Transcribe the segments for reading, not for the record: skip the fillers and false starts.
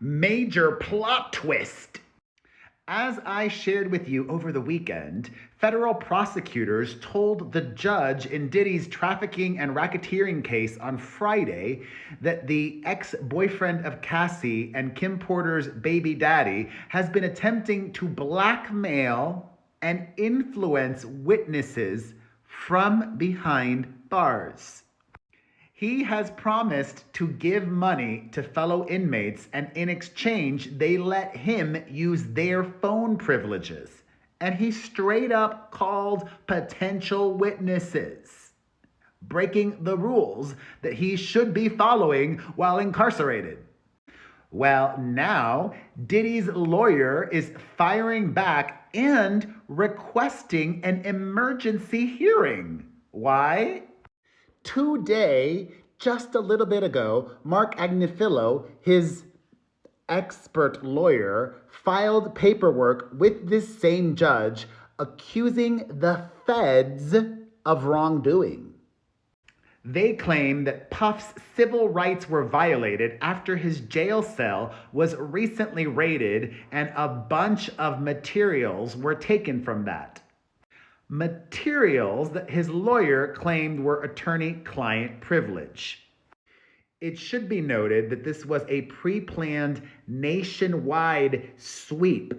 Major plot twist. As I shared with you over the weekend, federal prosecutors told the judge in Diddy's trafficking and racketeering case on Friday that the ex-boyfriend of Cassie and Kim Porter's baby daddy has been attempting to blackmail and influence witnesses from behind bars. He has promised to give money to fellow inmates, and in exchange, they let him use their phone privileges. And he straight up called potential witnesses, breaking the rules that he should be following while incarcerated. Well, now Diddy's lawyer is firing back and requesting an emergency hearing. Why? Today, just a little bit ago, Mark Agnifilo, his expert lawyer, filed paperwork with this same judge accusing the feds of wrongdoing. They claim that Puff's civil rights were violated after his jail cell was recently raided and a bunch of materials were taken from that. Materials that his lawyer claimed were attorney-client privilege. It should be noted that this was a pre-planned nationwide sweep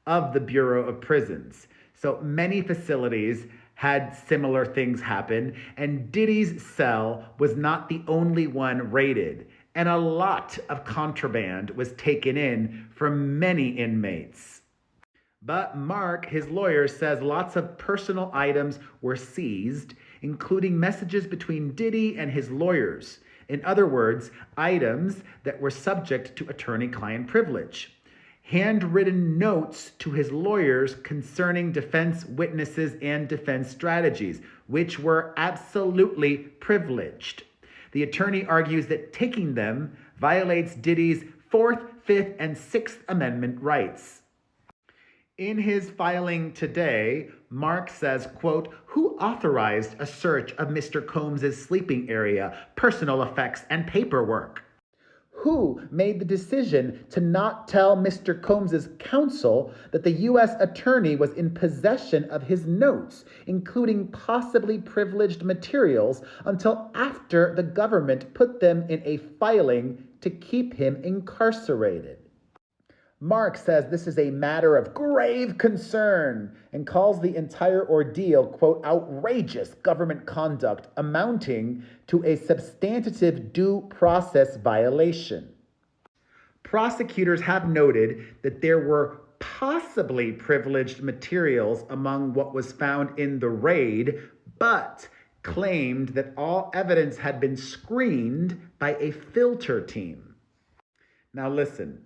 of the Bureau of Prisons. So many facilities had similar things happen, and Diddy's cell was not the only one raided, and a lot of contraband was taken in from many inmates. But Mark, his lawyer, says lots of personal items were seized, including messages between Diddy and his lawyers. In other words, items that were subject to attorney-client privilege. Handwritten notes to his lawyers concerning defense witnesses and defense strategies, which were absolutely privileged. The attorney argues that taking them violates Diddy's 4th, 5th, and 6th Amendment rights. In his filing today, Mark says, quote, "Who authorized a search of Mr. Combs' sleeping area, personal effects, and paperwork? Who made the decision to not tell Mr. Combs' counsel that the U.S. attorney was in possession of his notes, including possibly privileged materials, until after the government put them in a filing to keep him incarcerated?" Mark says this is a matter of grave concern and calls the entire ordeal, quote, "outrageous government conduct amounting to a substantive due process violation." Prosecutors have noted that there were possibly privileged materials among what was found in the raid, but claimed that all evidence had been screened by a filter team. Now listen.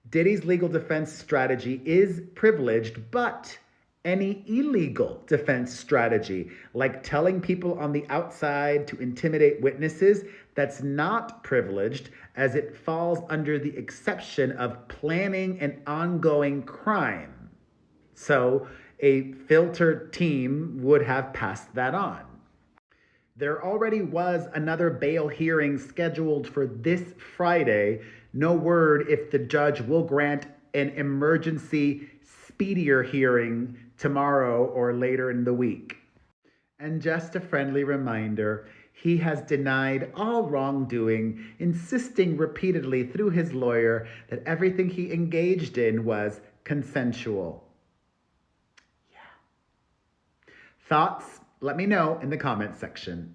Diddy's legal defense strategy is privileged, but any illegal defense strategy, like telling people on the outside to intimidate witnesses, that's not privileged, as it falls under the exception of planning an ongoing crime. So a filter team would have passed that on. There already was another bail hearing scheduled for this Friday. No word if the judge will grant an emergency speedier hearing tomorrow or later in the week. And just a friendly reminder, he has denied all wrongdoing, insisting repeatedly through his lawyer that everything he engaged in was consensual. Yeah. Thoughts? Let me know in the comments section.